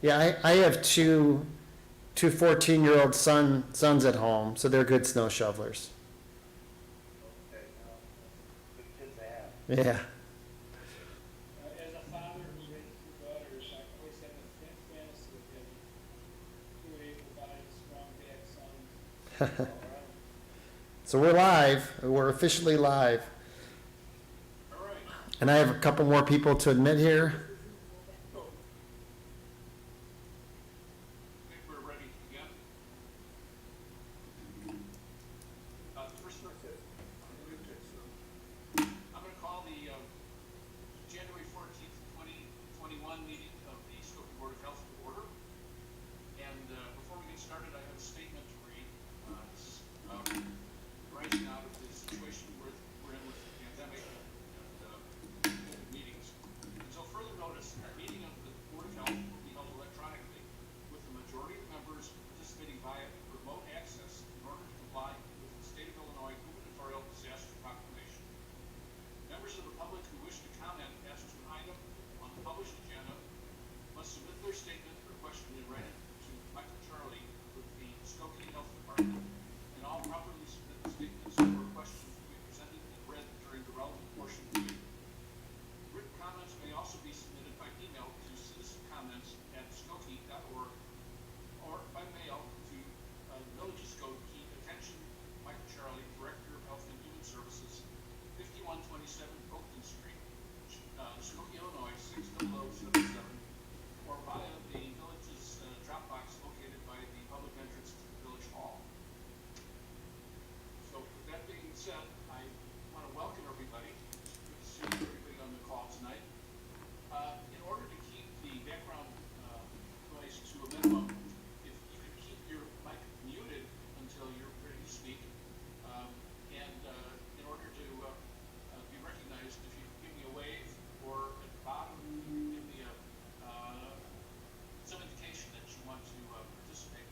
Yeah, I have two 14-year-old sons at home, so they're good snow shovelers. Okay, now, good kids to have. Yeah. As a father who raised two daughters, I always had a fantasy of having two able-bodied, strong-backed sons. All right. So we're live. We're officially live. All right. And I have a couple more people to admit here. I think we're ready again. First, I'm going to call the January 14th, 2021 meeting of the Skokie Board of Health to order. And before we get started, I have a statement to read. This is rising out of the situation we're in with the pandemic and meetings. Until further notice, a meeting of the Board of Health will be held electronically with the majority of members participating via remote access in order to comply with the State of Illinois gubernatorial disaster proclamation. Members of the public who wish to comment as to an item on the published agenda must submit their statement or question in writing to Michael Charlie with the Skokie Health Department, and all properly submitted statements or questions will be presented and read during the relevant portion of the meeting. Written comments may also be submitted by email to citizencomments@skokie.org or by mail to Village of Skokie, attention Michael Charlie, Director of Health and Human Services, 5127 Oakland Street, Skokie, Illinois 60077, or via the Village's Dropbox located by the public entrance to the Village Hall. So with that being said, I want to welcome everybody. It's good to see everybody on the call tonight. In order to keep the background noise to a minimum, if you could keep your mic muted until you're ready to speak, and in order to be recognized, if you could give me a wave, or at the bottom, you could give me some indication that you want to participate,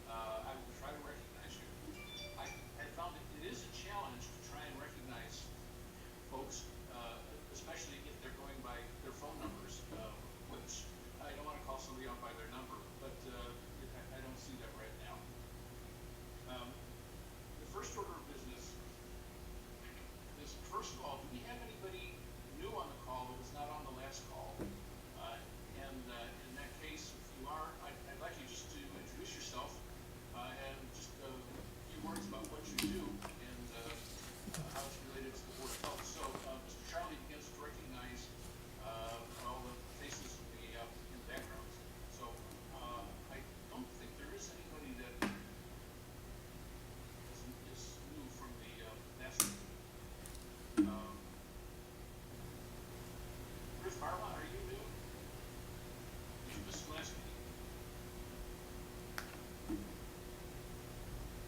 I will try to recognize you. I found it is a challenge to try and recognize folks, especially if they're going by their phone numbers, which I don't want to call somebody out by their number, but I don't see that right now. The first order of business is, first of all, do we have anybody new on the call that was not on the last call? And in that case, if you are, I'd like you just to introduce yourself and just a few words about what you do and how it's related to the Board of Health. So Mr. Charlie begins to recognize all the faces in the background. So I don't think there is anybody that is new from the last meeting. Chris Barla, are you new? Did you miss the last meeting?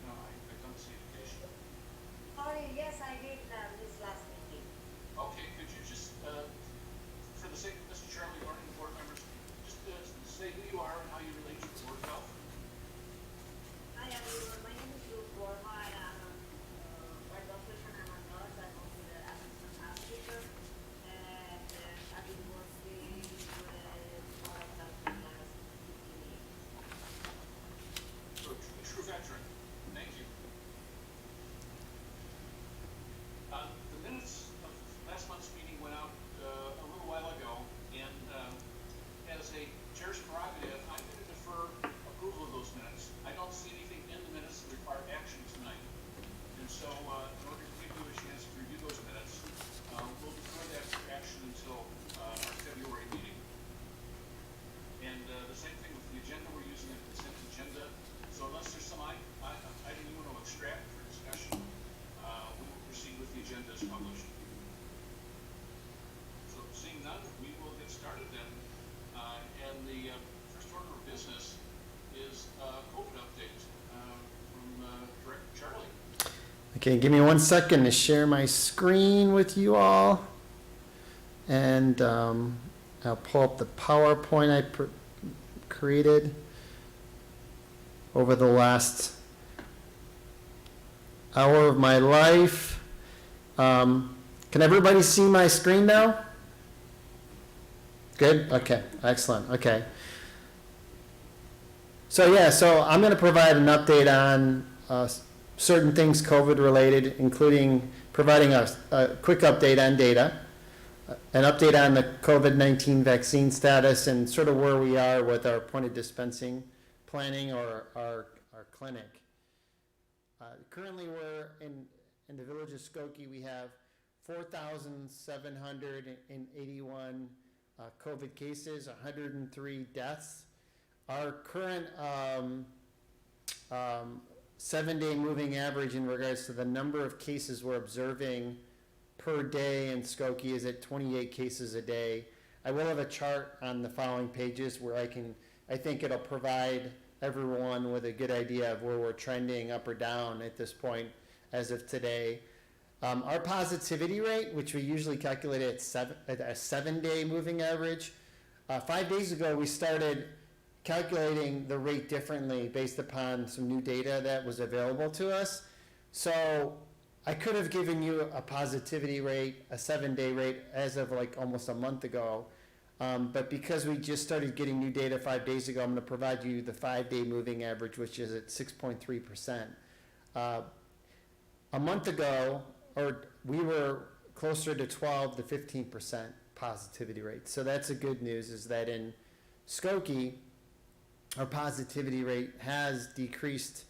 No, I don't see indication. Oh, yes, I did this last meeting. Okay, could you just, for the sake of Mr. Charlie learning the board members, just say who you are and how you relate to the Board of Health? Hi everyone, my name is Luke Borma and I'm by profession I'm a nurse. I'm also the assistant hospital and I've been working with Board of Health for the last 15 years. So, a true veteran. Thank you. The minutes of last month's meeting went out a little while ago, and as a chair's prerogative, I'm going to defer approval of those minutes. I don't see anything in the minutes that require action tonight. And so, in order to give you a chance to review those minutes, we'll defer that for action until our February meeting. And the same thing with the agenda, we're using a consent agenda. So unless there's some item you want to extract for discussion, we will proceed with the agenda as published. So seeing none, we will get started then. And the first order of business is COVID update from Director Charlie. Okay, give me 1 second to share my screen with you all. And I'll pull up the PowerPoint I created over the last hour of my life. Can everybody see my screen now? Good? Okay, excellent. Okay. So I'm going to provide an update on certain things COVID-related, including providing a quick update on data, an update on the COVID-19 vaccine status, and sort of where we are with our point of dispensing planning or our clinic. Currently, we're in the village of Skokie, we have 4,781 COVID cases, 103 deaths. Our current 7-day moving average in regards to the number of cases we're observing per day in Skokie is at 28 cases a day. I will have a chart on the following pages where I think it'll provide everyone with a good idea of where we're trending up or down at this point as of today. Our positivity rate, which we usually calculate at a 7-day moving average, 5 days ago we started calculating the rate differently based upon some new data that was available to us. So I could have given you a positivity rate, a 7-day rate as of like almost a month ago. But because we just started getting new data 5 days ago, I'm going to provide you the 5-day moving average, which is at 6.3%. A month ago, we were closer to 12 to 15% positivity rate. So that's the good news, is that in Skokie, our positivity rate has decreased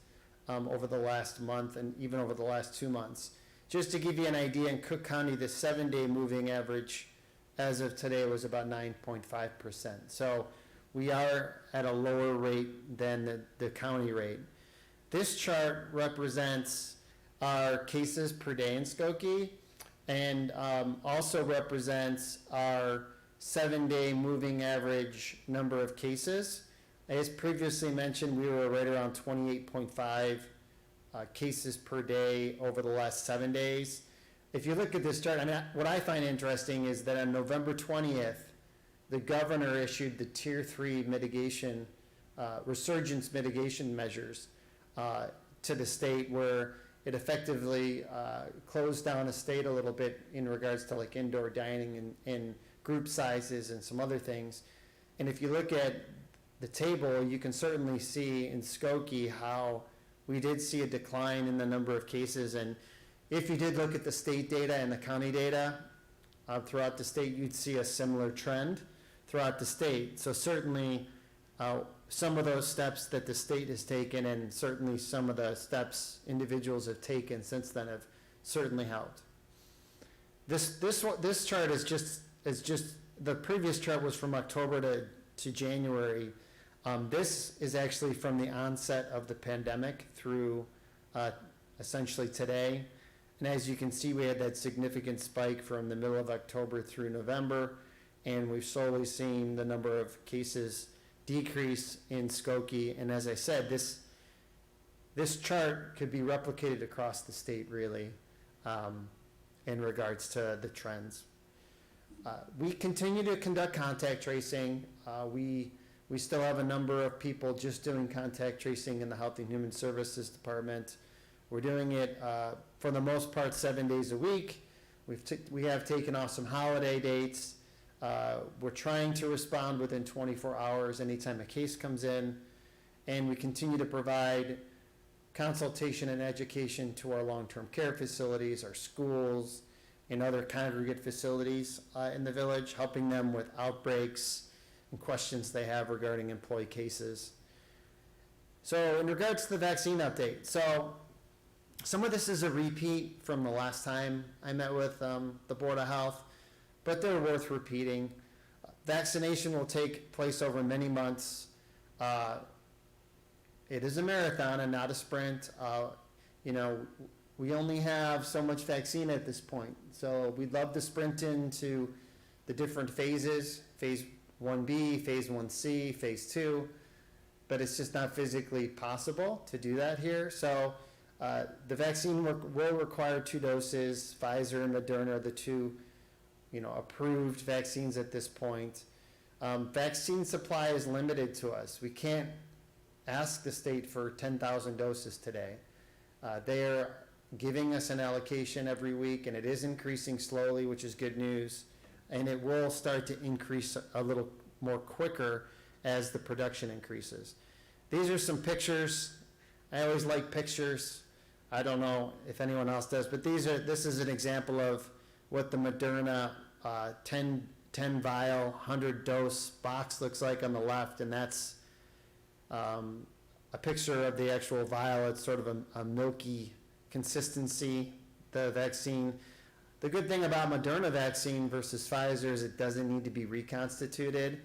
over the last month and even over the last 2 months. Just to give you an idea, in Cook County, the 7-day moving average as of today was about 9.5%. So we are at a lower rate than the county rate. This chart represents our cases per day in Skokie, and also represents our 7-day moving average number of cases. As previously mentioned, we were right around 28.5 cases per day over the last 7 days. If you look at this chart, what I find interesting is that on November 20th, the governor issued the Tier 3 mitigation, resurgence mitigation measures to the state, where it effectively closed down the state a little bit in regards to like indoor dining and group sizes and some other things. And if you look at the table, you can certainly see in Skokie how we did see a decline in the number of cases. And if you did look at the state data and the county data throughout the state, you'd see a similar trend throughout the state. So certainly some of those steps that the state has taken, and certainly some of the steps individuals have taken since then, have certainly helped. This chart is just the previous chart was from October to January. This is actually from the onset of the pandemic through essentially today. And as you can see, we had that significant spike from the middle of October through November, and we've slowly seen the number of cases decrease in Skokie. And as I said, this chart could be replicated across the state, really, in regards to the trends. We continue to conduct contact tracing. We still have a number of people just doing contact tracing in the Health and Human Services Department. We're doing it for the most part 7 days a week. We have taken off some holiday dates. We're trying to respond within 24 hours anytime a case comes in, and we continue to provide consultation and education to our long-term care facilities, our schools, and other congregate facilities in the village, helping them with outbreaks and questions they have regarding employee cases. So in regards to the vaccine update, so some of this is a repeat from the last time I met with the Board of Health, but they're worth repeating. Vaccination will take place over many months. It is a marathon and not a sprint. We only have so much vaccine at this point, so we'd love to sprint into the different phases, phase 1B, phase 1C, phase 2, but it's just not physically possible to do that here. So the vaccine will require 2 doses. Pfizer and Moderna are the 2 approved vaccines at this point. Vaccine supply is limited to us. We can't ask the state for 10,000 doses today. They are giving us an allocation every week, and it is increasing slowly, which is good news. And it will start to increase a little more quicker as the production increases. These are some pictures. I always like pictures. I don't know if anyone else does, but this is an example of what the Moderna 10 vial, 100 dose box looks like on the left, and that's a picture of the actual vial. It's sort of a milky consistency, the vaccine. The good thing about Moderna vaccine versus Pfizer is it doesn't need to be reconstituted.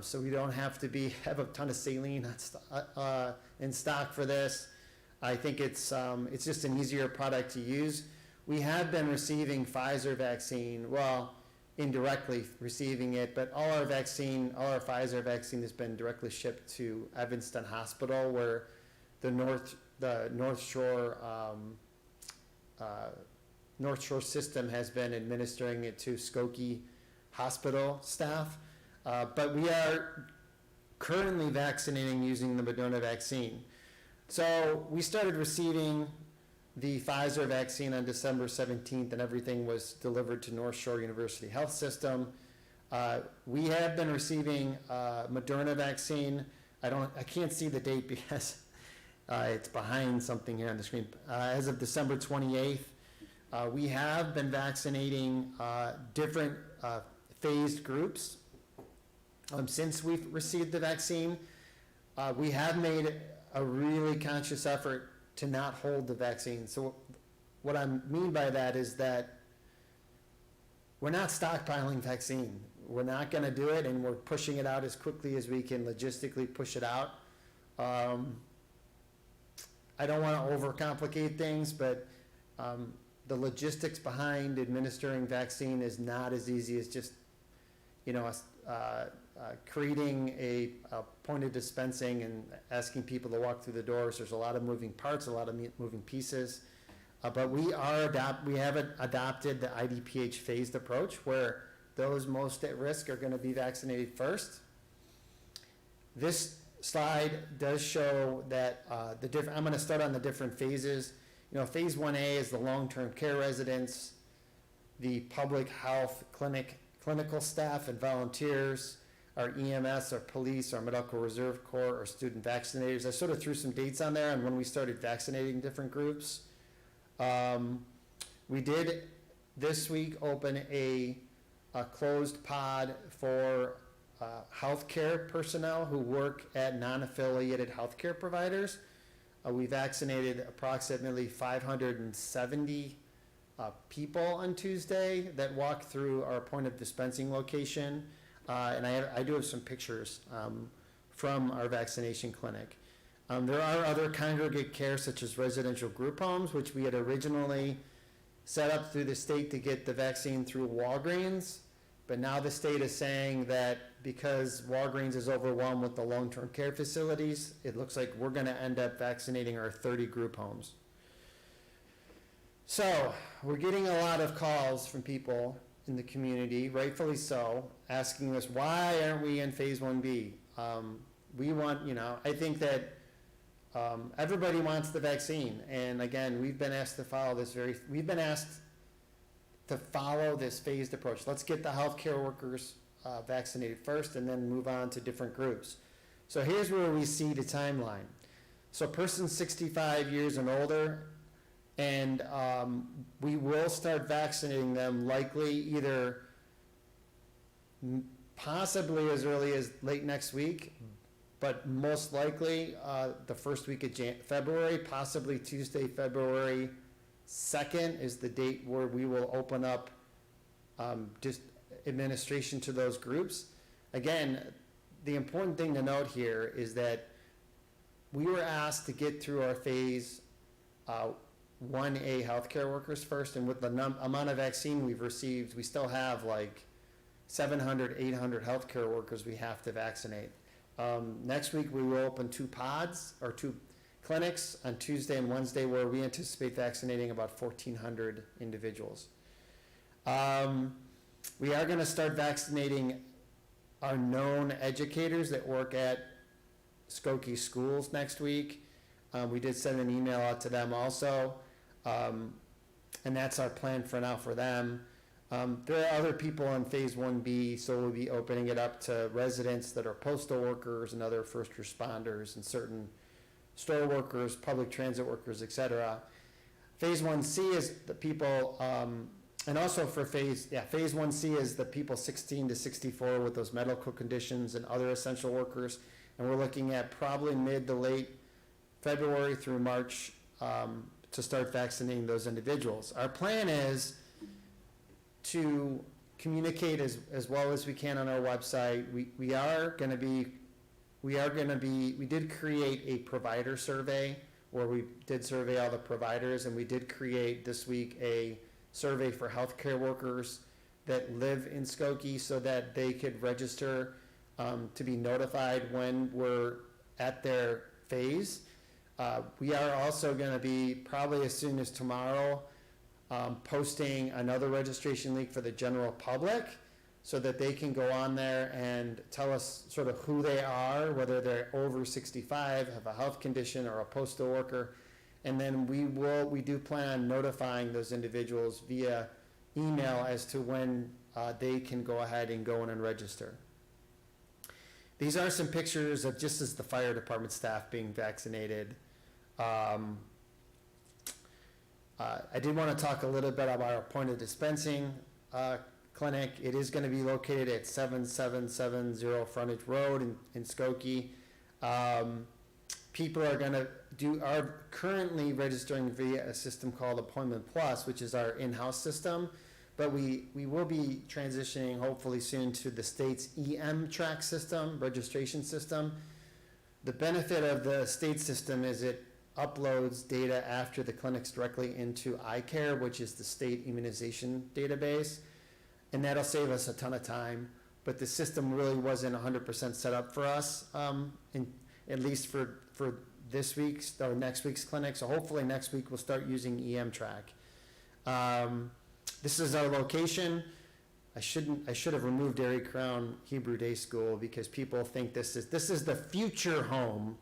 So we don't have to have a ton of saline in stock for this. I think it's just an easier product to use. We have been receiving Pfizer vaccine, well, indirectly receiving it, but all our Pfizer vaccine has been directly shipped to Evanston Hospital, where the North Shore system has been administering it to Skokie Hospital staff. But we are currently vaccinating using the Moderna vaccine. So we started receiving the Pfizer vaccine on December 17th, and everything was delivered to North Shore University Health System. We have been receiving Moderna vaccine. I can't see the date because it's behind something here on the screen. As of December 28th, we have been vaccinating different phased groups. Since we've received the vaccine, we have made a really conscious effort to not hold the vaccine. So what I mean by that is that we're not stockpiling vaccine. We're not going to do it, and we're pushing it out as quickly as we can logistically push it out. I don't want to overcomplicate things, but the logistics behind administering vaccine is not as easy as just, creating a point of dispensing and asking people to walk through the doors. There's a lot of moving parts, a lot of moving pieces. But we have adopted the IDPH phased approach, where those most at risk are going to be vaccinated first. This slide does show that I'm going to start on the different phases. Phase 1A is the long-term care residents, the public health clinical staff and volunteers, our EMS, our police, our medical reserve corps, our student vaccinators. I sort of threw some dates on there on when we started vaccinating different groups. We did this week open a closed pod for healthcare personnel who work at non-affiliated healthcare providers. We vaccinated approximately 570 people on Tuesday that walked through our point of dispensing location. And I do have some pictures from our vaccination clinic. There are other congregate care, such as residential group homes, which we had originally set up through the state to get the vaccine through Walgreens. But now the state is saying that because Walgreens is overwhelmed with the long-term care facilities, it looks like we're going to end up vaccinating our 30 group homes. So we're getting a lot of calls from people in the community, rightfully so, asking us, why aren't we in phase 1B? We want, I think that everybody wants the vaccine. And again, we've been asked to follow this phased approach. Let's get the healthcare workers vaccinated first and then move on to different groups. So here's where we see the timeline. So persons 65 years and older, and we will start vaccinating them likely either possibly as early as late next week, but most likely the first week of February, possibly Tuesday, February 2nd is the date where we will open up just administration to those groups. Again, the important thing to note here is that we were asked to get through our phase 1A healthcare workers first, and with the amount of vaccine we've received, we still have like 700, 800 healthcare workers we have to vaccinate. Next week we will open 2 pods or 2 clinics on Tuesday and Wednesday, where we anticipate vaccinating about 1,400 individuals. We are going to start vaccinating our known educators that work at Skokie schools next week. We did send an email out to them also, and that's our plan for now for them. There are other people on Phase 1B, so we'll be opening it up to residents that are postal workers and other first responders and certain store workers, public transit workers, et cetera. Phase 1C is the people, and also for Phase 1C is the people 16 to 64 with those medical conditions and other essential workers. And we're looking at probably mid to late February through March to start vaccinating those individuals. Our plan is to communicate as well as we can on our website. We did create a provider survey where we did survey all the providers, and we did create this week a survey for healthcare workers that live in Skokie so that they could register to be notified when we're at their phase. We are also going to be, probably as soon as tomorrow, posting another registration link for the general public so that they can go on there and tell us sort of who they are, whether they're over 65, have a health condition, or a postal worker. And then we do plan on notifying those individuals via email as to when they can go ahead and go in and register. These are some pictures of just as the fire department staff being vaccinated. I did want to talk a little bit about our point of dispensing clinic. It is going to be located at 7770 Frontage Road in Skokie. People are currently registering via a system called Appointment Plus, which is our in-house system, but we will be transitioning hopefully soon to the state's EM-Track system, registration system. The benefit of the state system is it uploads data after the clinics directly into iCare, which is the state immunization database, and that'll save us a ton of time. But the system really wasn't 100% set up for us, at least for this week's or next week's clinic. So hopefully next week we'll start using EM-Track. This is our location. I should have removed Dairy Crown Hebrew Day School because people think this is the future home.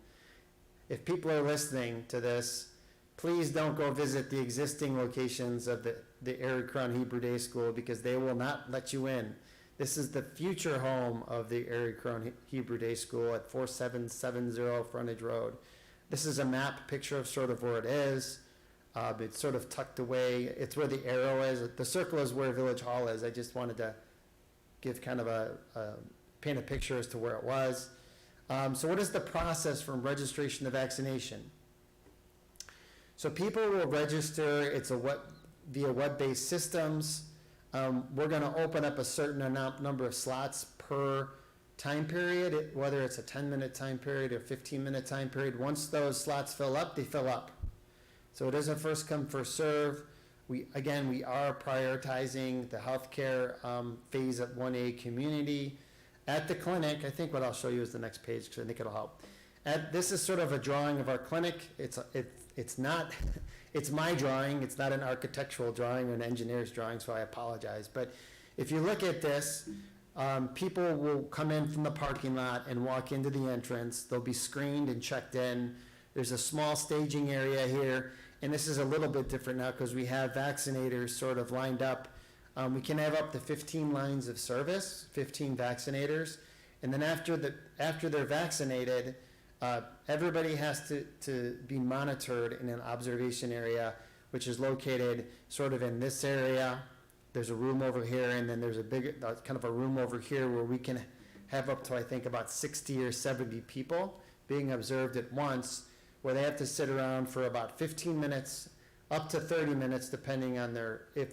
If people are listening to this, please don't go visit the existing locations of the Dairy Crown Hebrew Day School because they will not let you in. This is the future home of the Dairy Crown Hebrew Day School at 4770 Frontage Road. This is a map picture of sort of where it is. It's sort of tucked away. It's where the arrow is. The circle is where Village Hall is. I just wanted to give kind of paint a picture as to where it was. So what is the process from registration to vaccination? So people will register. It's via web-based systems. We're going to open up a certain number of slots per time period, whether it's a 10-minute time period or 15-minute time period. Once those slots fill up, they fill up. So it is a first come, first serve. We are prioritizing the healthcare phase at 1A community. At the clinic, I think what I'll show you is the next page because I think it'll help. This is sort of a drawing of our clinic. It's my drawing. It's not an architectural drawing or an engineer's drawing, so I apologize. But if you look at this, people will come in from the parking lot and walk into the entrance. They'll be screened and checked in. There's a small staging area here, and this is a little bit different now because we have vaccinators sort of lined up. We can have up to 15 lines of service, 15 vaccinators, and then after they're vaccinated, everybody has to be monitored in an observation area, which is located sort of in this area. There's a room over here, and then there's a big kind of a room over here where we can have up to, I think, about 60 or 70 people being observed at once, where they have to sit around for about 15 minutes, up to 30 minutes, depending on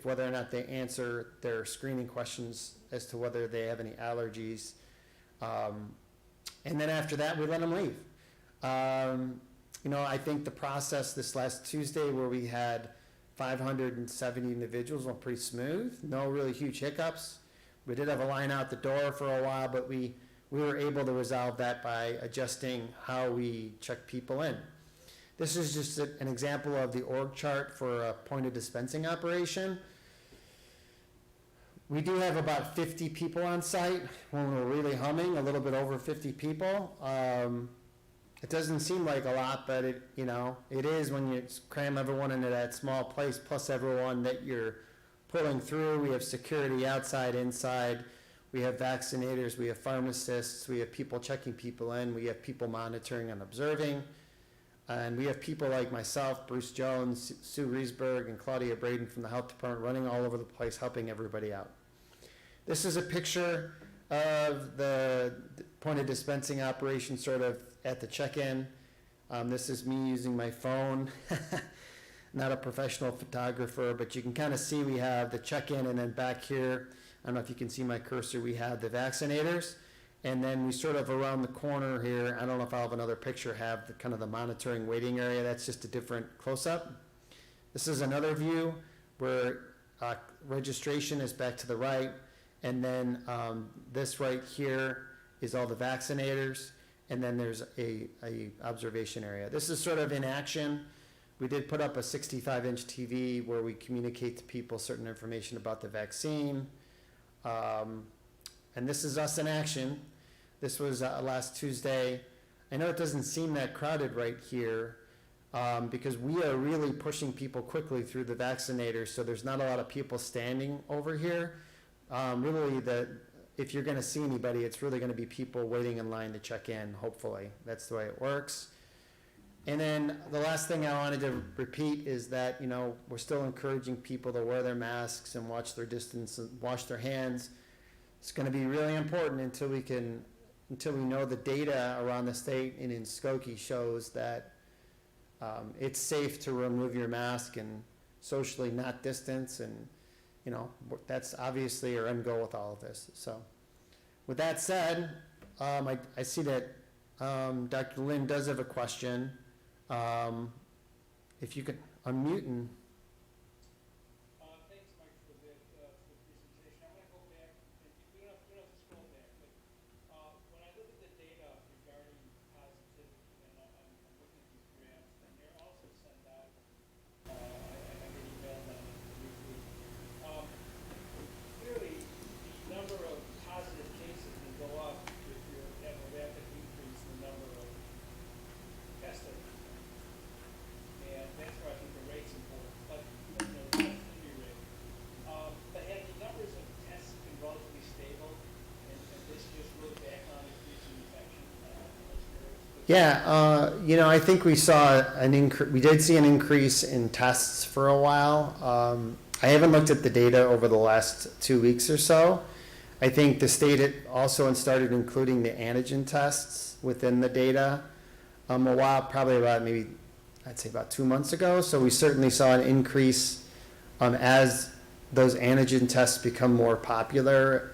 whether or not they answer their screening questions as to whether they have any allergies. And then after that, we let them leave. I think the process this last Tuesday where we had 570 individuals went pretty smooth. No really huge hiccups. We did have a line out the door for a while, but we were able to resolve that by adjusting how we check people in. This is just an example of the org chart for a point of dispensing operation. We do have about 50 people on site when we're really humming, a little bit over 50 people. It doesn't seem like a lot, but it is when you cram everyone into that small place, plus everyone that you're pulling through. We have security outside, inside. We have vaccinators, we have pharmacists, we have people checking people in, we have people monitoring and observing. And we have people like myself, Bruce Jones, Sue Riesberg, and Claudia Braden from the Health Department running all over the place, helping everybody out. This is a picture of the point of dispensing operation sort of at the check-in. This is me using my phone. Not a professional photographer, but you can kind of see we have the check-in, and then back here, I don't know if you can see my cursor, we have the vaccinators. And then we sort of around the corner here, I don't know if I'll have another picture, have the kind of the monitoring waiting area. That's just a different close-up. This is another view where registration is back to the right. And then this right here is all the vaccinators. And then there's a observation area. This is sort of in action. We did put up a 65-inch TV where we communicate to people certain information about the vaccine. And this is us in action. This was last Tuesday. I know it doesn't seem that crowded right here because we are really pushing people quickly through the vaccinators, so there's not a lot of people standing over here. Really, if you're going to see anybody, it's really going to be people waiting in line to check in, hopefully. That's the way it works. And then the last thing I wanted to repeat is that, you know, we're still encouraging people to wear their masks and watch their distance and wash their hands. It's going to be really important until we know the data around the state and in Skokie shows that it's safe to remove your mask and socially not distance, and you know that's obviously our end goal with all of this. So, with that said, I see that Dr. Lynn does have a question. If you could unmute and. Thanks, Mike, for the presentation. I'm gonna go back, and you don't have to scroll back, but, when I look at the data regarding positivity, and I'm looking at these graphs, and they're also sent out, I get emailed on it weekly. Clearly, the number of positive cases can go up if you have a rapid increase in the number of tested. And that's where I think the rate's important, but, you know, the positivity rate. But have the numbers of tests been relatively stable, and this just really back on increasing infection, those curves? Yeah, you know, I think we saw we did see an increase in tests for a while. I haven't looked at the data over the last 2 weeks or so. I think the state had also started including the antigen tests within the data a while, probably about maybe, I'd say about 2 months ago. So we certainly saw an increase as those antigen tests become more popular.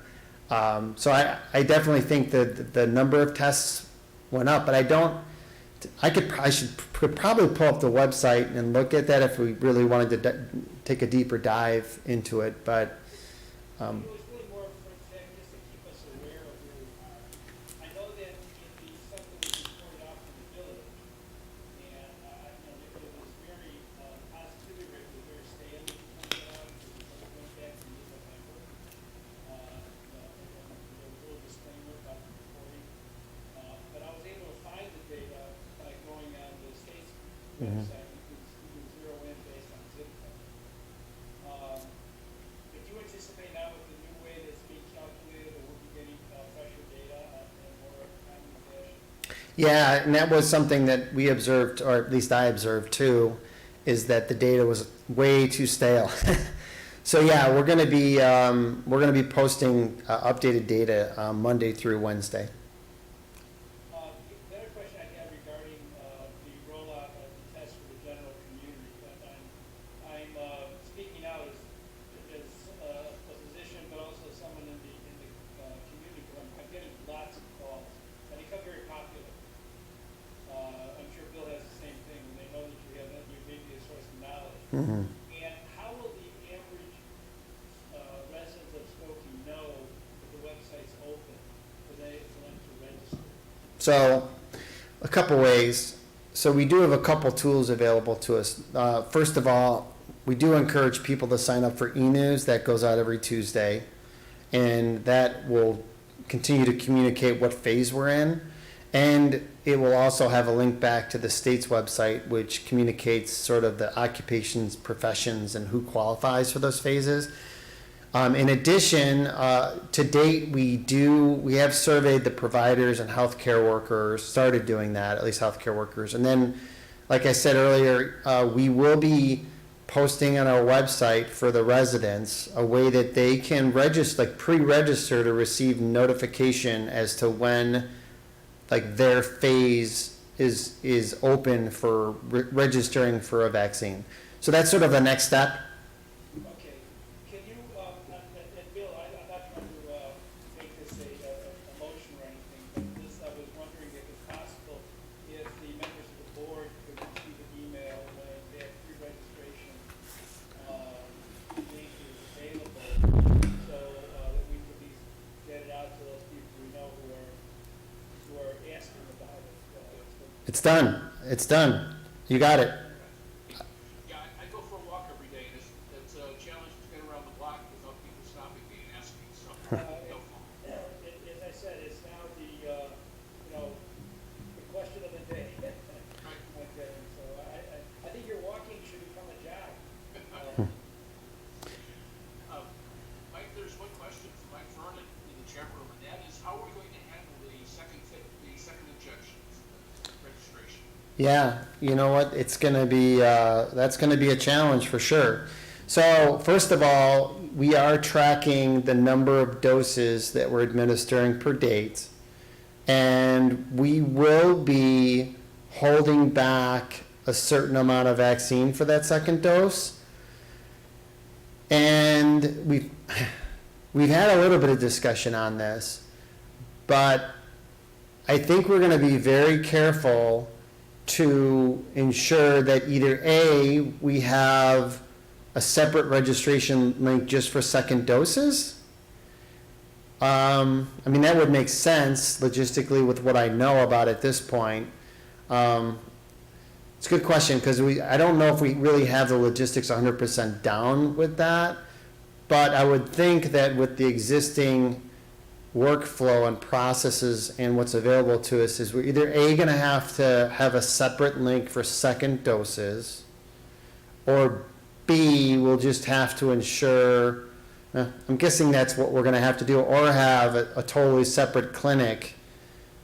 So I definitely think that the number of tests went up, but I could probably pull up the website and look at that if we really wanted to take a deeper dive into it, but. It was really more for just to keep us aware of where we are. I know that in the stuff that was reported out from the village, and, you know, it was very, positivity rate was very stable coming out, it went back to mid-November. You know, and there was a little disclaimer about the reporting. But I was able to find the data by going on the state's website. You can zero in based on zip code. But do you anticipate now with the new way that's being calculated that we'll be getting fresher data in more timely fashion? Yeah, and that was something that we observed, or at least I observed too, is that the data was way too stale. So yeah, we're going to be posting updated data Monday through Wednesday. The other question I had regarding the rollout of the test for the general community, but I'm speaking out as a physician, but also someone in the community, because I'm getting lots of calls, and they become very popular. I'm sure Bill has the same thing, when they know that you may be a source of knowledge. Mm-hmm. And how will the average residents of Skokie know that the website's open for them to register? So, a couple ways. So we do have a couple tools available to us. First of all, we do encourage people to sign up for e-news. That goes out every Tuesday, and that will continue to communicate what phase we're in. And it will also have a link back to the state's website, which communicates sort of the occupations, professions, and who qualifies for those phases. In addition, to date, we have surveyed the providers and healthcare workers, started doing that, at least healthcare workers. And then, like I said earlier, we will be posting on our website for the residents a way that they can register, like pre-register to receive notification as to when like their phase is open for registering for a vaccine. So that's sort of the next step. Okay, can you, and Bill, I'm not trying to make this a motion or anything, but this, I was wondering if it's possible if the members of the board could receive an email when their pre-registration link is available, so that we could at least get it out to those people we know who are asking about it. It's done. It's done. You got it. Yeah, I go for a walk every day, and it's a challenge to get around the block without people stopping me and asking, so, no phone. As I said, it's now the question of the day. Okay, so I think your walking should become a jog. Mike, there's one question from Mike Vernon in the chat room, and that is, how are we going to handle the second injections registration? Yeah, you know what? It's gonna be that's gonna be a challenge for sure. So first of all, we are tracking the number of doses that we're administering per date, and we will be holding back a certain amount of vaccine for that second dose. And we've had a little bit of discussion on this, but I think we're going to be very careful to ensure that either A, we have a separate registration link just for second doses. I mean, that would make sense logistically with what I know about at this point. It's a good question because I don't know if we really have the logistics 100% down with that, but I would think that with the existing workflow and processes and what's available to us is we're either A, going to have a separate link for second doses, or B, we'll just have to ensure, I'm guessing that's what we're going to have to do, or have a totally separate clinic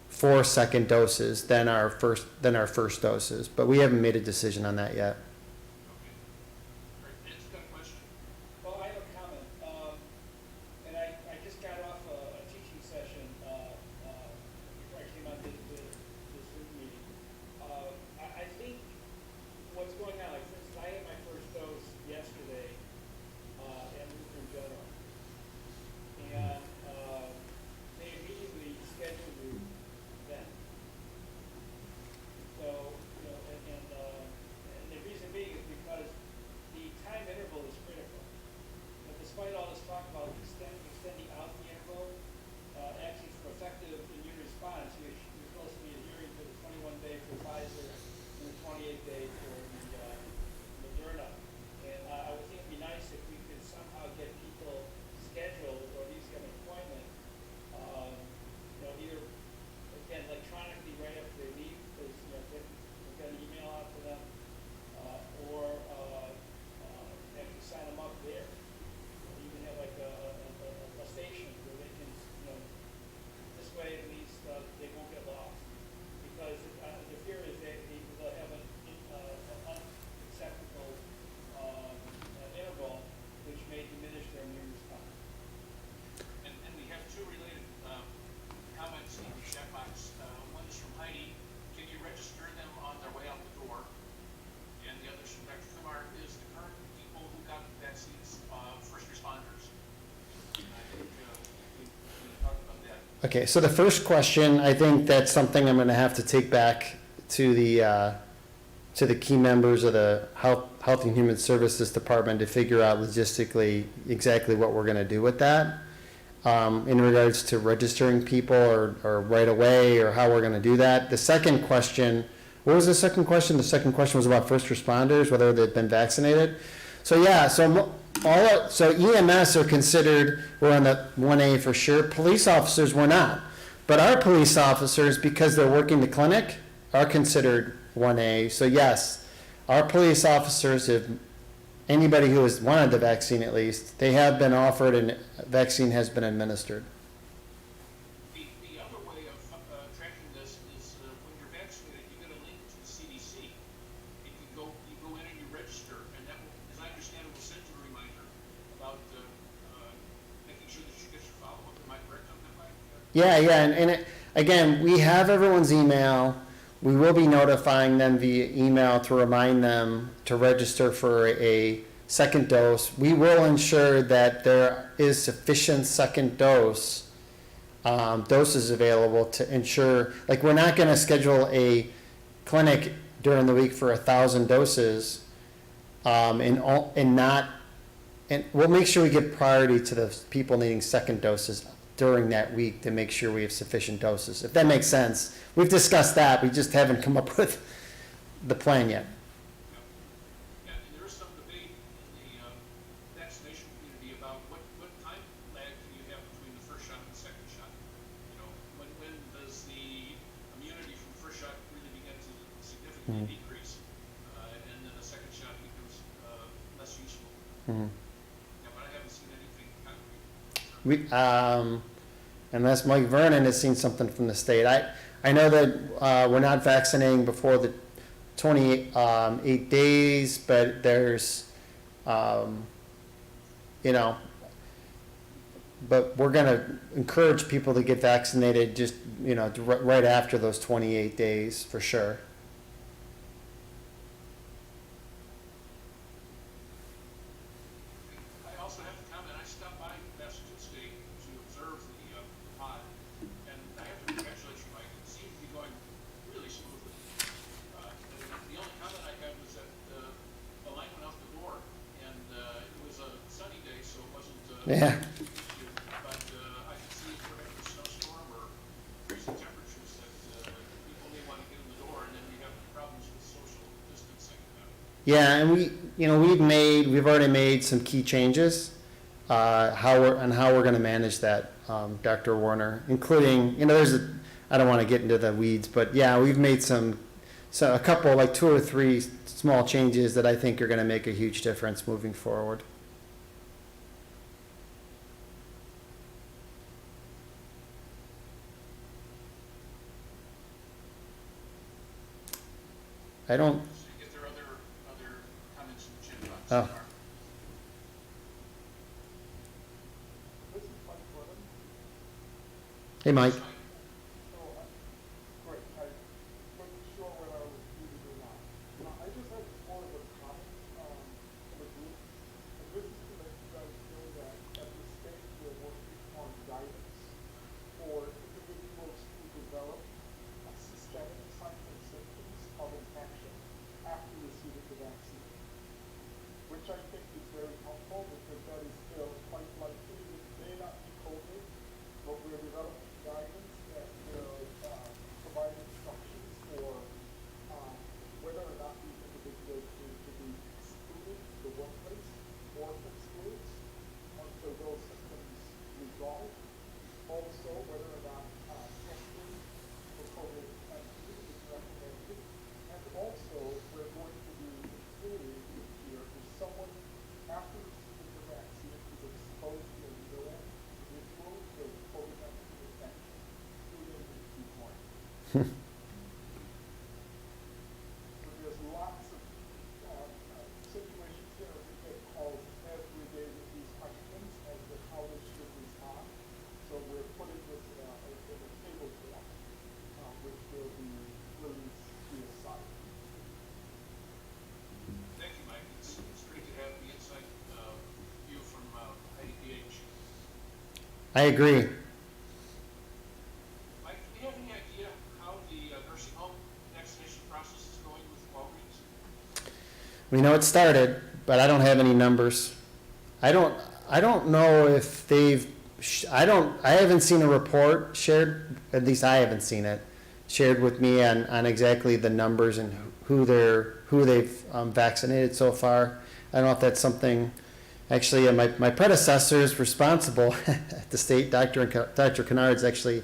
for second doses than our first doses. But we haven't made a decision on that yet. Great, it's a good question. Well, I have a comment, and I just got off a teaching session before I came on this Zoom meeting. I think what's going on, like for instance, I had my first dose yesterday at Lutheran General, and they immediately scheduled me then. So, and the reason being is because the time interval is critical. But despite all this talk about extending out the interval, actually for effective immune response, you're supposed to be adhering to the 21-day for Pfizer and the 28-day for the Moderna. And I would think it'd be nice if we could somehow get people scheduled or at least get an appointment, either, again, electronically right after they leave, because, we've got an email out to them, or actually sign them up there. Or even have like a station where they can, this way at least they won't get lost. Because the fear is that they'll have an unacceptable interval, which may diminish their immune response. And we have two related comments in the chat box. One is from Heidi. Can you register them on their way out the door? And the other is from Dr. Kumar. Is the current people who got the vaccines first responders? And I think we talked about that. Okay, so the first question, I think that's something I'm going to have to take back to the key members of the Health and Human Services Department to figure out logistically exactly what we're going to do with that. In regards to registering people or right away, or how we're going to do that. The second question, what was the second question? The second question was about first responders, whether they've been vaccinated. So yeah, so EMS are considered, we're on the 1A for sure. Police officers were not. But our police officers, because they're working the clinic, are considered 1A. So yes, our police officers, if anybody who has wanted the vaccine at least, they have been offered and vaccine has been administered. The other way of tracking this is when you're vaccinated, you get a link to the CDC. It can go, you go in and you register, and that will, as I understand it, will send you a reminder about making sure that you get your follow-up. Am I correct on that, Mike? Yeah, and again, we have everyone's email. We will be notifying them via email to remind them to register for a second dose. We will ensure that there is sufficient second doses available to ensure, like, we're not gonna schedule a clinic during the week for 1,000 doses, and we'll make sure we give priority to the people needing second doses during that week to make sure we have sufficient doses, if that makes sense. We've discussed that, we just haven't come up with the plan yet. Yeah, and there is some debate in the vaccination community about what time lag can you have between the first shot and the second shot? You know, when does the immunity from the first shot really begin to significantly decrease? And then the second shot becomes less useful. Mhm. Yeah, but I haven't seen anything concrete. Unless Mike Vernon has seen something from the state. I know that we're not vaccinating before the 28 days, but there's, but we're gonna encourage people to get vaccinated just, right after those 28 days, for sure. I also have to comment, I stopped by Massachusetts State to observe the pod, and I have to congratulate you, Mike, it seemed to be going really smoothly. The only comment I had was that the line went out the door, and it was a sunny day, so it wasn't Yeah. an issue. But I could see if there was a snowstorm or freezing temperatures that people may want to get in the door, and then you have problems with social distancing. Yeah, and we've already made some key changes, how we're gonna manage that, Dr. Warner, including, I don't wanna get into the weeds, but yeah, we've made a couple, like 2 or 3 small changes that I think are gonna make a huge difference moving forward. I don't, So you get their other comments in the chat box. Oh. This is Mike Gordon. hey, Mike. So, great, I wasn't sure whether I was muted or not. I just had more of a comment, from the group. And this is to let you guys know that at this stage, we're working on guidance for individuals who develop systemic signs and symptoms of infection after receiving the vaccine, which I think is very helpful because that is still quite likely. It may not be COVID, but we're developing guidance that will provide instructions for whether or not these individuals need to be excluded from the workplace or from schools until those symptoms resolve. Also, whether or not testing for COVID-19 is recommended. And also, we're going to be including here if someone after receiving the vaccine is exposed to a known individual with COVID-19 infection, including the viewpoint. So there's lots of situations here we get calls every day with these questions as to how they should respond. So we're putting this in a table form, which will be released via site. Thank you, Mike. It's great to have the insight view from IDPH. I agree. Mike, do we have any idea how the nursing home vaccination process is going with Walgreens? We know it started, but I don't have any numbers. I don't know if I haven't seen a report shared, at least I haven't seen it, shared with me on exactly the numbers and who they've vaccinated so far. I don't know if that's something, actually, my predecessor is responsible at the state, Dr. Kennard's actually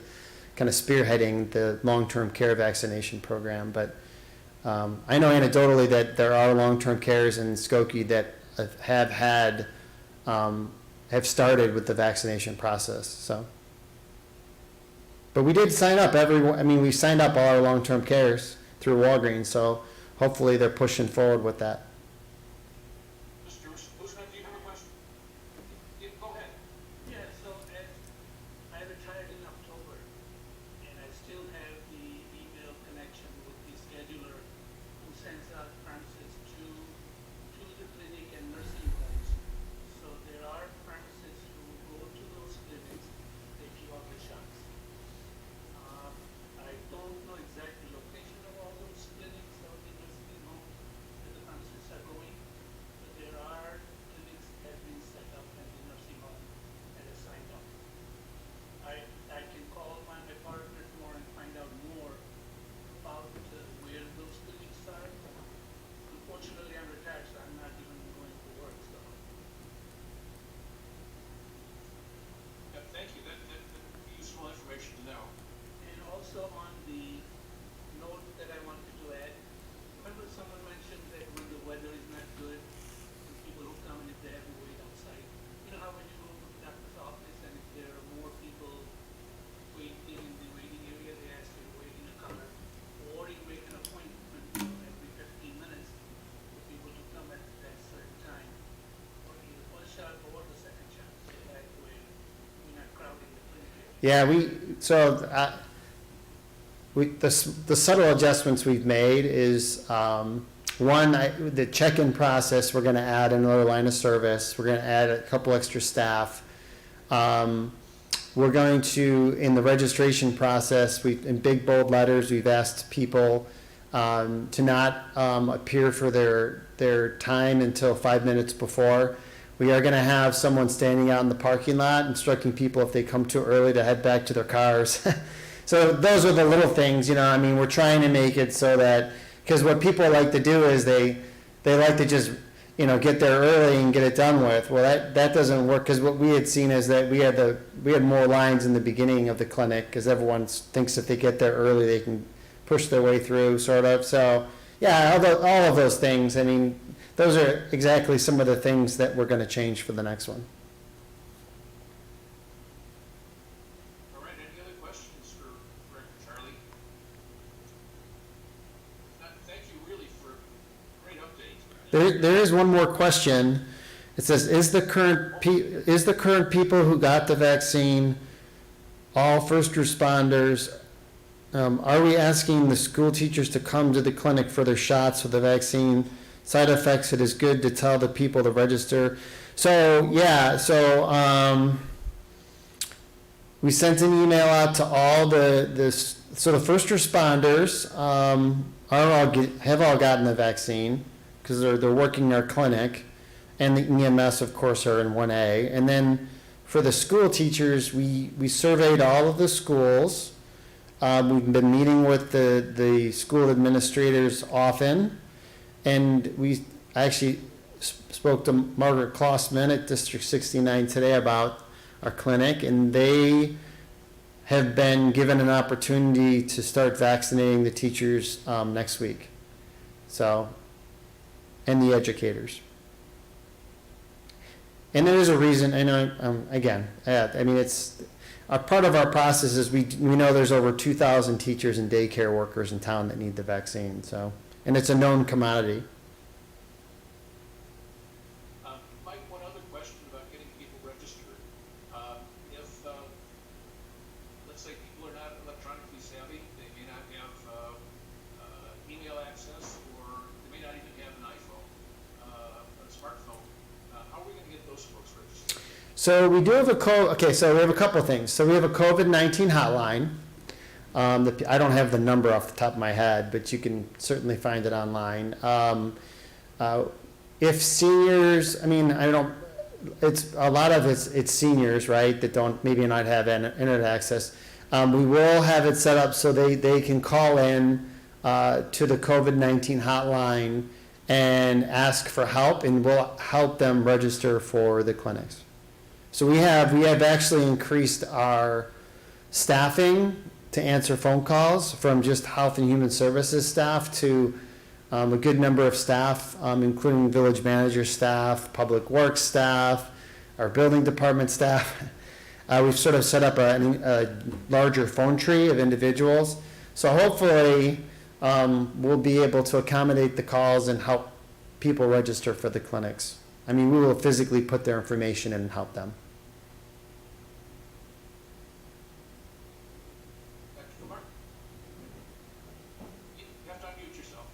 kind of spearheading the long-term care vaccination program. But I know anecdotally that there are long-term cares in Skokie that have started with the vaccination process, so. But we did sign up we signed up all our long-term cares through Walgreens, so hopefully they're pushing forward with that. Mr. Usman, do you have a question? Yeah, go ahead. Yeah, so as I retired in October, and I still have the email connection with the scheduler who sends out pharmacists to the clinic and nursing homes. So there are pharmacists who go to those clinics, they give out the shots. I don't know exactly location of all those clinics or the nursing homes that the pharmacists are going, but there are clinics that have been set up at the nursing home that have signed up. I can call my partner tomorrow and find out more about where those clinics are. Unfortunately, I'm retired, so I'm not even going to work, so. Thank you, that'd be useful information to know. And also on the note that I wanted to add, remember someone mentioned that when the weather is not good, and people who come and if they have to wait outside, you know how when you go to the doctor's office and if there are more people waiting in the waiting area, they ask you to wait in a car, or you make an appointment, every 15 minutes for people to come at that certain time, or either first shot or the second shot, so that way we're not crowding the clinic area. Yeah, the subtle adjustments we've made is, one, the check-in process, we're gonna add another line of service, we're gonna add a couple extra staff. We're going to, in the registration process, in big bold letters, we've asked people to not appear for their time until 5 minutes before. We are gonna have someone standing out in the parking lot instructing people if they come too early to head back to their cars. So those are the little things, we're trying to make it so that, because what people like to do is they like to just, get there early and get it done with. Well, that doesn't work, because what we had seen is that we had more lines in the beginning of the clinic, because everyone thinks if they get there early, they can push their way through, sort of. So, yeah, all of those things, those are exactly some of the things that we're gonna change for the next one. All right, any other questions for Director Charlie? Thank you really for a great update. There is one more question. It says, is the current people who got the vaccine all first responders? Are we asking the school teachers to come to the clinic for their shots with the vaccine side effects? It is good to tell the people to register. So, yeah, we sent an email out to all the first responders have all gotten the vaccine, because they're working their clinic, and the EMS, of course, are in 1A. And then for the school teachers, we surveyed all of the schools. We've been meeting with the school administrators often, and I actually spoke to Margaret Klossman at District 69 today about our clinic, and they have been given an opportunity to start vaccinating the teachers next week. So, and the educators. And there is a reason, I know, it's a part of our process is we know there's over 2,000 teachers and daycare workers in town that need the vaccine, so, and it's a known commodity. Mike, one other question about getting people registered. If, let's say people are not electronically savvy, they may not have email access, or they may not even have an iPhone, a smartphone, how are we going to get those folks registered? So we do have so we have a couple of things. So we have a COVID-19 hotline. I don't have the number off the top of my head, but you can certainly find it online. If seniors, it's a lot of it's seniors, right, that maybe not have internet access. We will have it set up so they can call in to the COVID-19 hotline and ask for help, and we'll help them register for the clinics. So we have actually increased our staffing to answer phone calls from just Health and Human Services staff to a good number of staff, including village manager staff, public works staff, our building department staff. We've sort of set up a larger phone tree of individuals. So hopefully, we'll be able to accommodate the calls and help people register for the clinics. I mean, we will physically put their information in and help them. Dr. Kumar? You have to unmute yourself.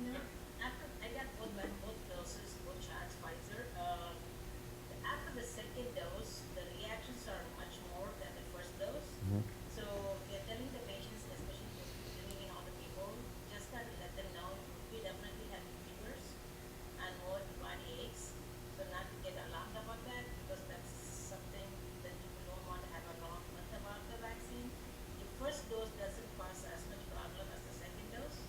No, after, I got both doses, both shots, Pfizer. After the second dose, the reactions are much more than the first dose. So we are telling the patients, especially living in all the people, just got to let them know we definitely have fevers and more body aches. So not to get alarmed about that, because that's something that people don't want to have a wrong myth about the vaccine. The first dose doesn't cause as much problem as the second dose,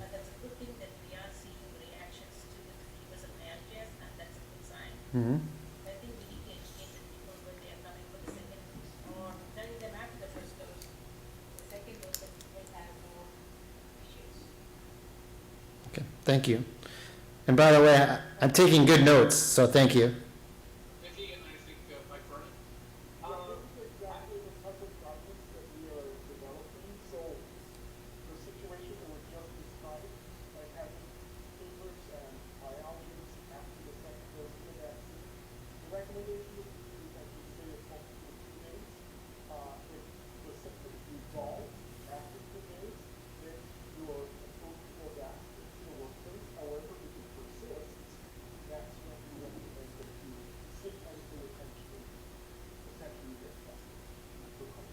but that's a good thing that we are seeing reactions to the fevers and allergies, and that's a good sign. Mm-hmm. I think we need to educate the people when they are coming for the second dose, or telling them after the first dose, the second dose that will have more issues. Okay, thank you. And by the way, I'm taking good notes, so thank you. Nikki, and I think Mike Vernon? This is exactly the type of guidance that we are developing, so the situation that was just described, like having fevers and myalgias after the second dose of the vaccine, the recommendation would be that you stay at home for 2 days. If the symptoms resolve after 2 days, then you are supposed to go back into the workplace. However, if it persists, that's when we recommend that you seek medical attention, potentially get tested for COVID.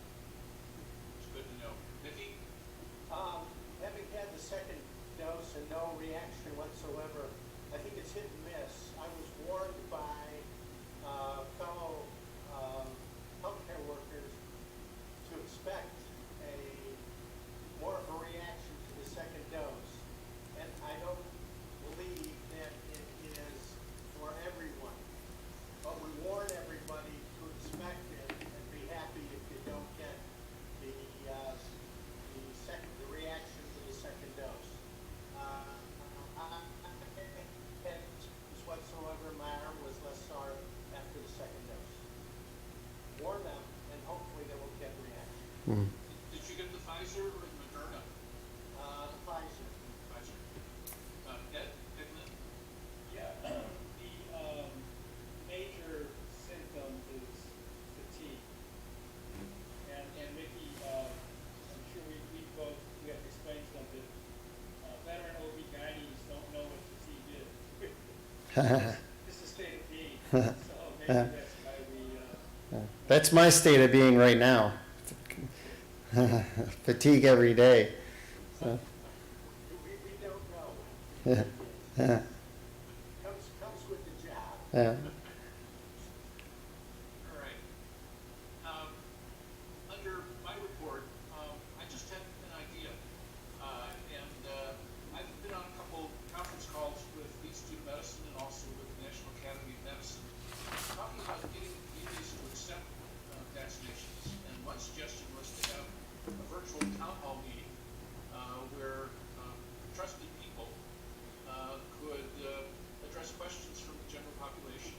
It's good to know. Nikki? Having had the second dose and no reaction whatsoever, I think it's hit and miss. I was warned by fellow healthcare workers to expect more of a reaction to the second dose. And I don't believe that it is for everyone. But we warn everybody to expect it and be happy if you don't get the reaction to the second dose. Whatsoever, my arm was less sore after the second dose. Warn them, and hopefully they will get reaction. Did you get the Pfizer or the Moderna? Pfizer. Pfizer. Ed? Ed Lynn? Yeah, the major symptom is fatigue. And Mickey, I'm sure we both, we have explained to them that veteran OB/GYNs don't know what fatigue is. It's a state of being, so maybe that's why we, That's my state of being right now. Fatigue every day. So, We don't know. yeah. Comes with the job. Yeah. All right. Under my report, I just had an idea. I've been on a couple conference calls with the Institute of Medicine and also with the National Academy of Medicine, talking about getting communities to accept vaccinations. And one suggestion was to have a virtual town hall meeting where trusted people could address questions from the general population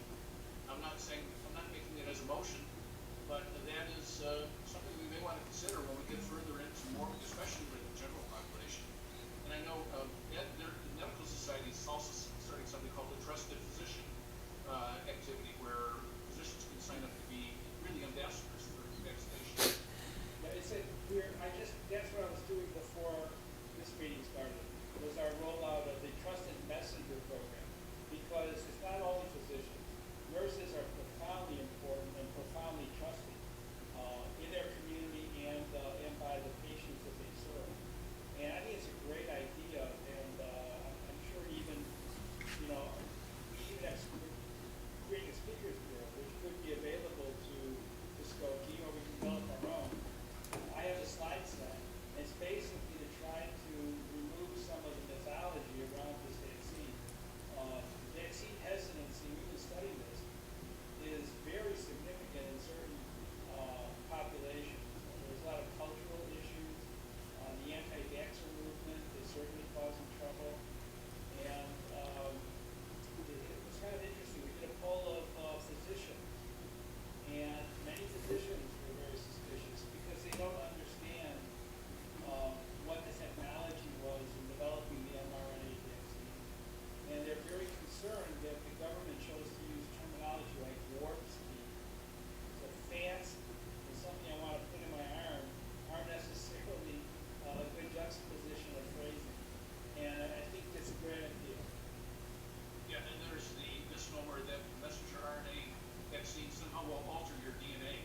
vaccine somehow will alter your DNA,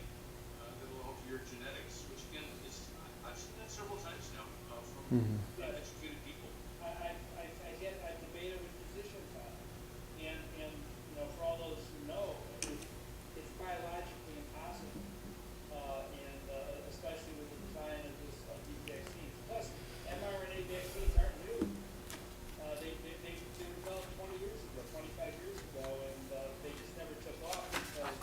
that'll alter your genetics, which again is, I've seen that several times now, from educated people. I've debated with physicians on it. And, you know, for all those who know, it's biologically impossible. Especially with the design of these vaccines. Plus, mRNA vaccines aren't new. They were developed 20 years ago, 25 years ago, and they just never took off because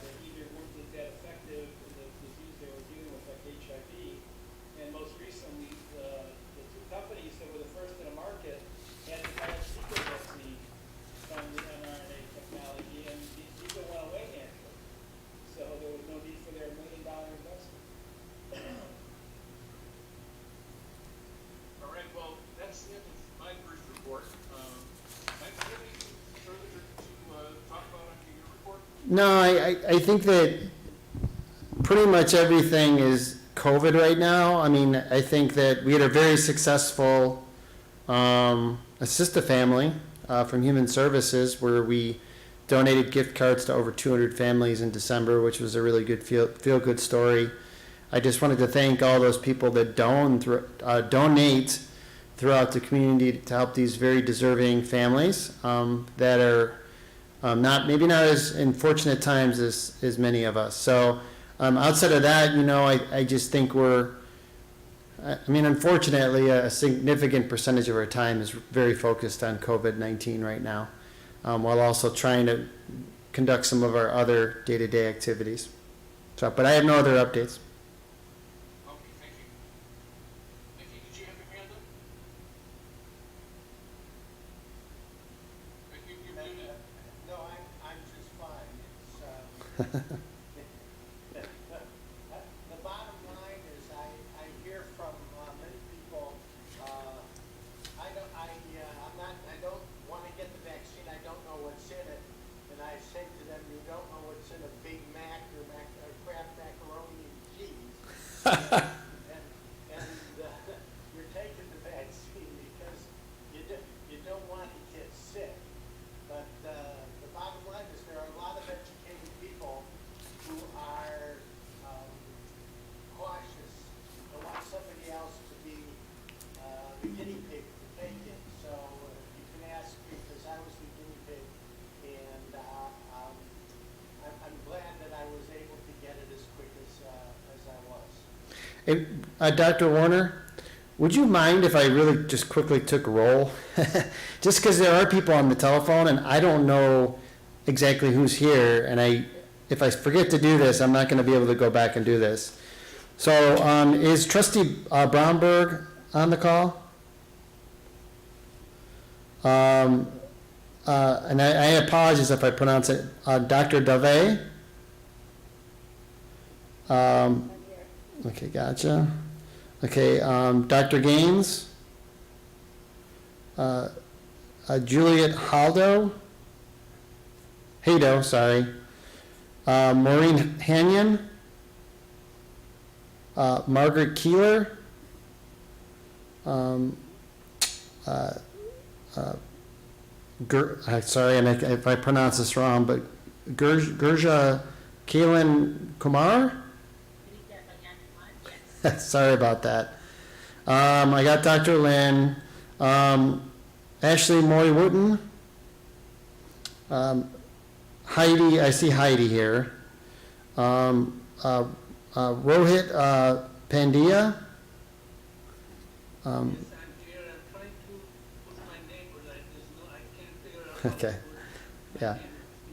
they either weren't that effective in the disease they were dealing with, like HIV. And most recently, the two companies that were the first in the market had the Zika vaccine from the mRNA technology, and Zika went away naturally. So there was no need for their $1 million investment. All right, well, that's the end of my brief report. Mike, do you have anything further to talk about on your report? No, I think that pretty much everything is COVID right now. I mean, I think that we had a very successful Assist-A-Family from Human Services where we donated gift cards to over 200 families in December, which was a really good feel-good story. I just wanted to thank all those people that donate throughout the community to help these very deserving families that are maybe not as in fortunate times as many of us. So outside of that, you know, I just think unfortunately, a significant percentage of our time is very focused on COVID-19 right now, while also trying to conduct some of our other day-to-day activities. So, but I have no other updates. Okay, thank you. Becky, did you have your hand up? Becky, you're muted. No, I'm just fine. The bottom line is I hear from many people, I don't want to get the vaccine, I don't know what's in it. And I say to them, you don't know what's in a Big Mac or Kraft macaroni and cheese. And you're taking the vaccine because you don't want to get sick. But the bottom line is there are a lot of educated people who are cautious and want somebody else to be the guinea pig to take it. So you can ask me because I was the guinea pig, and I'm glad that I was able to get it as quick as I was. Hey, Dr. Warner, would you mind if I really just quickly took roll? Just because there are people on the telephone and I don't know exactly who's here, and if I forget to do this, I'm not going to be able to go back and do this. So is Trustee Bromberg on the call? And I apologize if I pronounce it. Dr. Dave? Okay, gotcha. Okay, Dr. Gaines? Juliet Hado, sorry. Maureen Hanyon? Margaret Keeler? Sorry if I pronounce this wrong, but Gurja Kalan Kumar? Sorry about that. I got Dr. Lynn, Ashley Moy Wooten, Heidi, I see Heidi here, Rohit Pandya. Yes, I'm here. I'm trying to put my name, but I can't figure out. Okay, yeah.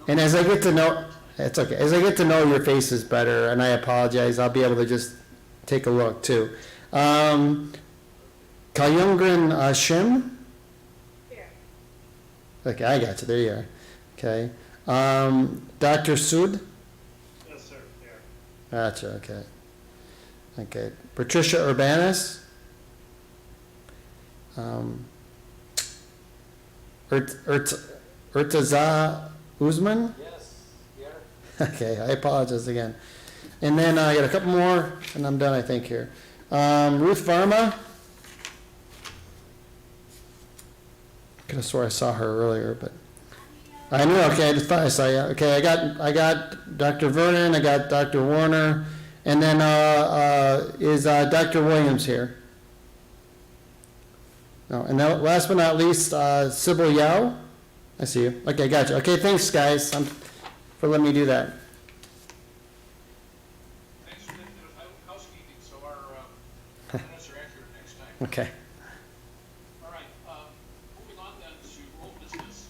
And as I get to know, it's okay. As I get to know your faces better, and I apologize, I'll be able to just take a look too. Kalyungren Shim. Here. Okay, I got you. There you are. Okay. Dr. Sud. Yes, sir, there. Gotcha. Okay. Okay. Patricia Urbanis. Urtaza Uzman. Yes, here. Okay, I apologize again. And then I got a couple more, and I'm done, I think, here. Ruth Varma. Could have swore I saw her earlier, but. I knew, okay, I just thought I saw you. Okay, I got Dr. Vernon, I got Dr. Warner, and then, is, Dr. Williams here? No, and now, last but not least, Sybil Yao? I see you. Okay, gotcha. Okay, thanks, guys, for letting me do that. Thanks for the housekeeping, so our minutes are accurate next time. Okay. All right, moving on then to old business.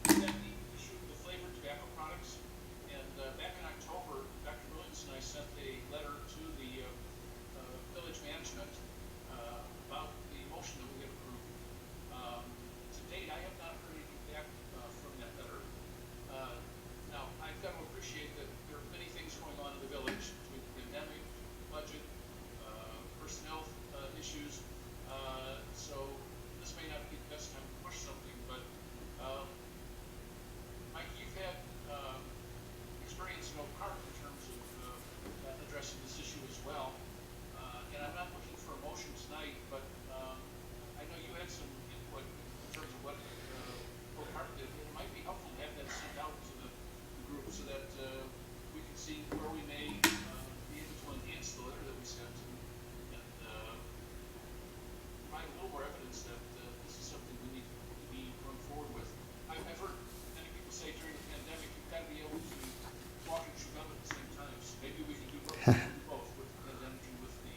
We have the issue of the flavored tobacco products, and back in October, Dr. Williams and I sent a letter to the village management about the motion that we had approved. To date, I have not heard anything back from that letter. Now, I've got to appreciate that there are many things going on in the village between the pandemic, budget, personnel issues. So this may not be the best time to push something, but Mike, you've had experience in Oak Park in terms of addressing this issue as well. And I'm not looking for a motion tonight, but I know you had some input in terms of what Oak Park did. It might be helpful to have that sent out to the group so that we can see where we may be able to enhance the letter that we sent and provide a little more evidence that this is something we need to be going forward with. I've heard many people say during the pandemic, you've got to be able to walk and chew gum at the same time. So maybe we can do both with the pandemic and with the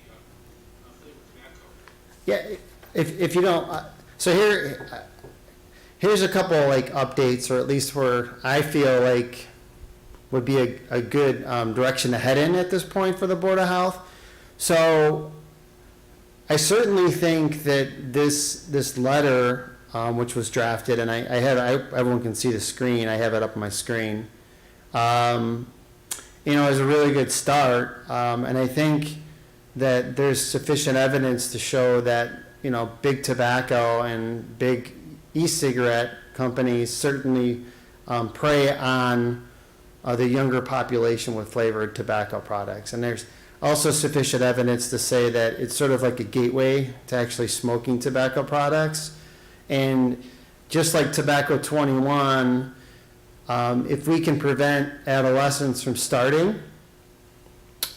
flavored tobacco. Yeah, if you don't, so here's a couple like updates, or at least where I feel like would be a good direction to head in at this point for the Board of Health. So I certainly think that this letter, which was drafted, and everyone can see the screen, I have it up on my screen, is a really good start. And I think that there's sufficient evidence to show that, big tobacco and big e-cigarette companies certainly prey on the younger population with flavored tobacco products. And there's also sufficient evidence to say that it's sort of like a gateway to actually smoking tobacco products. And just like Tobacco 21, if we can prevent adolescents from starting,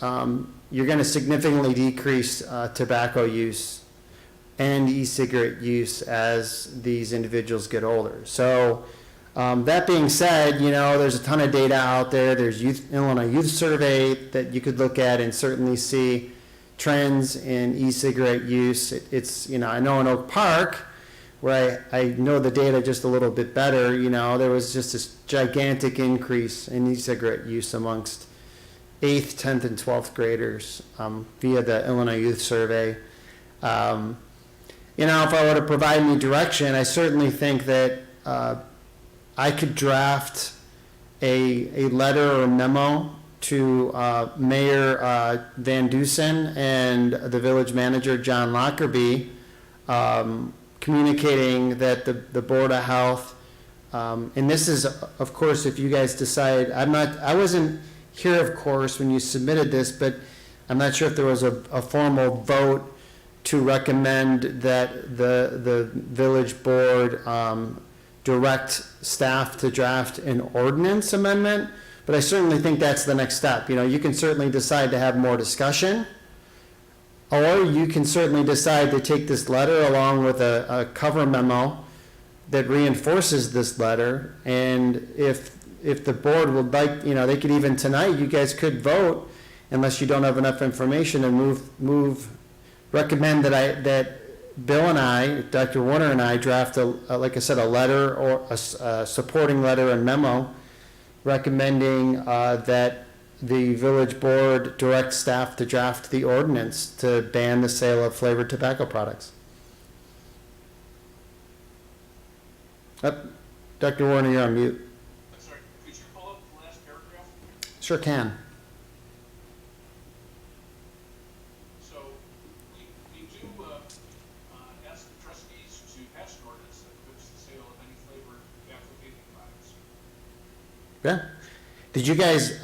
you're going to significantly decrease tobacco use and e-cigarette use as these individuals get older. So that being said, there's a ton of data out there. There's Illinois Youth Survey that you could look at and certainly see trends in e-cigarette use. I know in Oak Park, where I know the data just a little bit better, there was just this gigantic increase in e-cigarette use amongst 8th, 10th, and 12th graders via the Illinois Youth Survey. If I were to provide any direction, I certainly think that I could draft a letter or memo to Mayor Van Dusen and the village manager, John Lockerbie, communicating that the Board of Health, and this is, of course, if you guys decide, I wasn't here, of course, when you submitted this, but I'm not sure if there was a formal vote to recommend that the village board direct staff to draft an ordinance amendment, but I certainly think that's the next step. You can certainly decide to have more discussion, or you can certainly decide to take this letter along with a cover memo that reinforces this letter, and if the board would like, they could even tonight, you guys could vote, unless you don't have enough information, and recommend that Bill and I, Dr. Warner and I, draft like I said, a letter or a supporting letter and memo recommending that the village board direct staff to draft the ordinance to ban the sale of flavored tobacco products. Dr. Warner, you're on mute. I'm sorry, could you pull up the last paragraph? Sure can. So we do ask the trustees to pass an ordinance that prohibits the sale of any flavored tobacco vaping products. Yeah. Did you guys,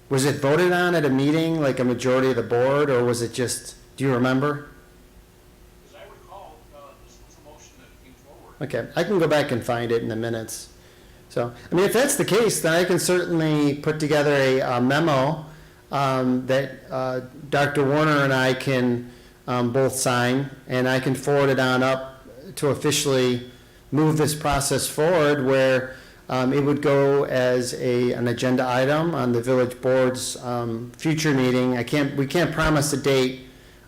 was it voted on at a meeting, like a majority of the board, or was it just, do you remember? As I recall, this was a motion that came forward. Okay, I can go back and find it in the minutes. So, I mean, if that's the case, then I can certainly put together a memo that Dr. Warner and I can both sign, and I can forward it on up to officially move this process forward, where it would go as an agenda item on the village board's future meeting. We can't promise a date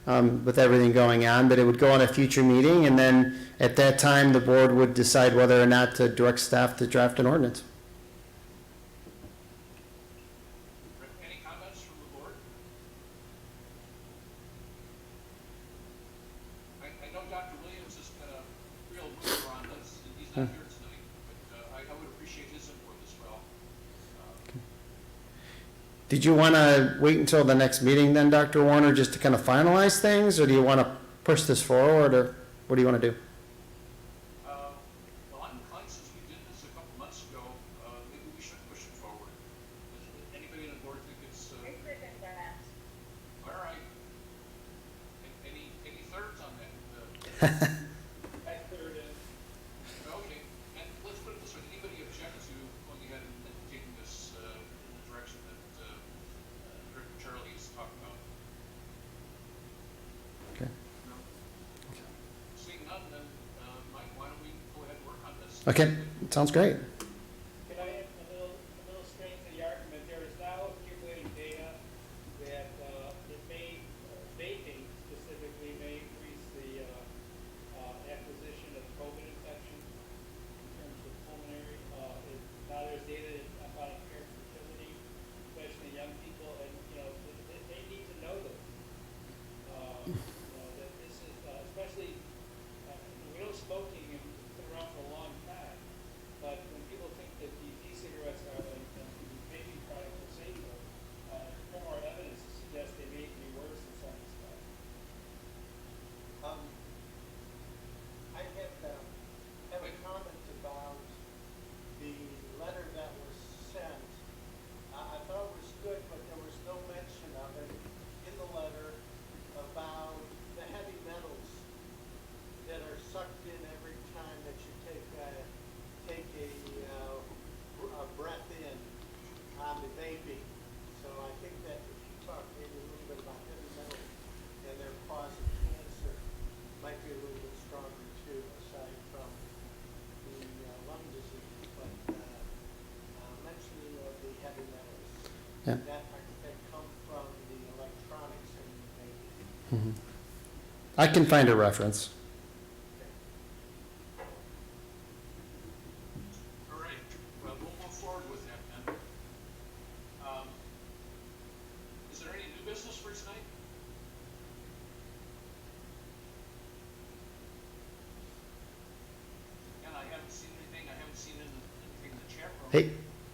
with everything going on, but it would go on a future meeting, and then at that time, the board would decide whether or not to direct staff to draft an ordinance. Any comments from the board? I know Dr. Williams has been a real mover on this, and he's not here tonight, but I would appreciate his input as well. Did you want to wait until the next meeting then, Dr. Warner, just to kind of finalize things, or do you want to push this forward, or what do you want to do? Well, I'm inclined, since we did this a couple months ago, maybe we should push it forward. Does anybody on the board think it's, I second that. all right? Any thirds on that? I third it. Okay, and let's put it this way, anybody object to going ahead and taking this in the direction that Director Charlie is talking about? Okay. No? Seeing none, then, Mike, why don't we go ahead and work on this? Okay, sounds great. Can I add a little strength to the argument? There is now accumulating data that it may, vaping specifically may increase the acquisition of COVID infection in terms of pulmonary. Now there's data about impaired fertility, especially in young people, and, you know, they need to know this. You know, that this is, especially, we know smoking has been around for a long time, but when people think that these e-cigarettes are like vaping products are safer, more and more evidence suggests they may be worse in some respects. I have a comment about the letter that was sent. I thought it was good, but there was no mention of it in the letter about the heavy metals that are sucked in every time that you take a breath in on the vaping. So I think that if you talk maybe a little bit about heavy metals and their cause of cancer, might be a little bit stronger too, aside from the lung disease, but mentioning of the heavy metals Yeah. that come from the electronics and maybe. I can find a reference. All right, well, we'll move forward with that then. Is there any new business for tonight? Again, I haven't seen anything, I haven't seen anything in the chat room.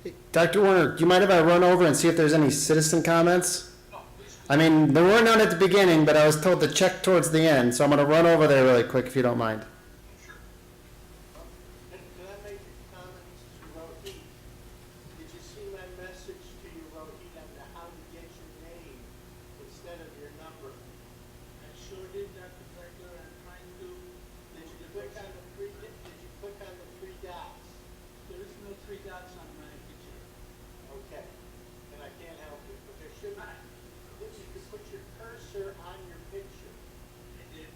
Hey, Dr. Warner, do you mind if I run over and see if there's any citizen comments? No, please. I mean, there were none at the beginning, but I was told to check towards the end, so I'm going to run over there really quick if you don't mind. Sure. Can I make a comment to Rohit? Did you see my message to you, Rohit, on how to get your name instead of your number? I sure did, Dr. Flegler. I'm trying to. Did you click on the three dots? There is no three dots on my picture. Okay, then I can't help you, but there should be. If you could put your cursor on your picture, I did.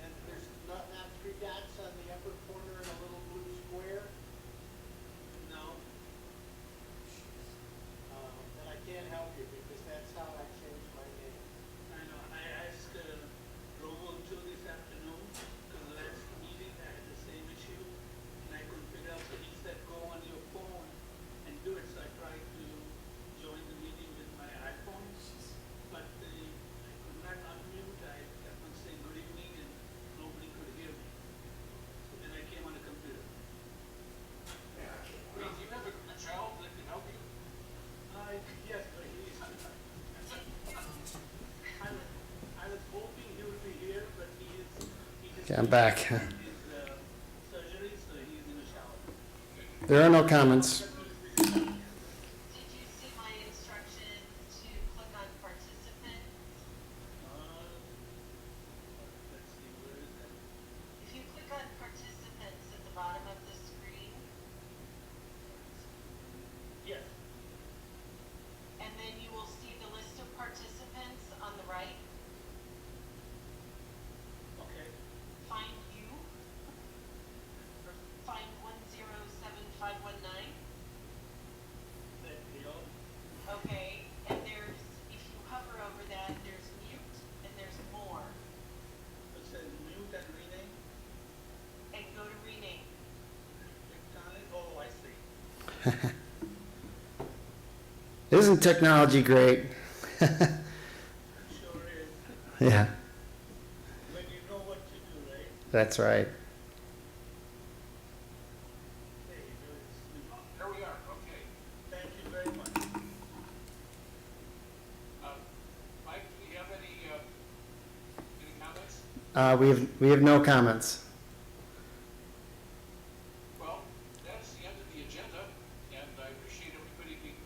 and there's not three dots on the upper corner and a little blue square, No. then I can't help you because that's how I changed my name. I know. I asked Robo too this afternoon because last meeting I had the same issue and I couldn't figure out. So he said go on your phone and do it. So I tried to join the meeting with my iPhone, but I could not unmute. I kept on saying good evening and nobody could hear me. So then I came on the computer. Well, do you have a child that can help you? Yes, but he's. I was hoping he would be here, but he just. Okay, I'm back. His surgery, so he's in the shower. There are no comments. Did you see my instruction to click on participant? Let's see, where is that? If you click on participants at the Isn't technology great? Sure is, Yeah, when you know what to do, right? that's right. There you go, it's, There we are, okay. thank you very much. Mike, do we have any comments? We have no comments. Well, that's the end of the agenda, and I appreciate everybody being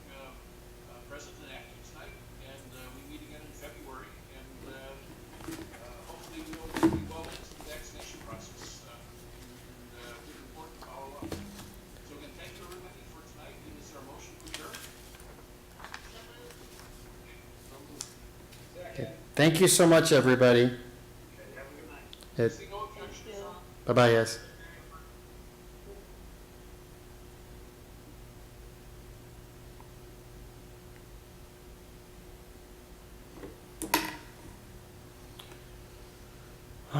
present and active tonight. And we meet again in February, and hopefully we will be well into the vaccination process. And looking forward to follow up. So again, thank you everybody for tonight. And is there a motion to adjourn? So moved. Okay. Thank you so much, everybody. Okay, have a good night. It- See no objections. Bye-bye, guys.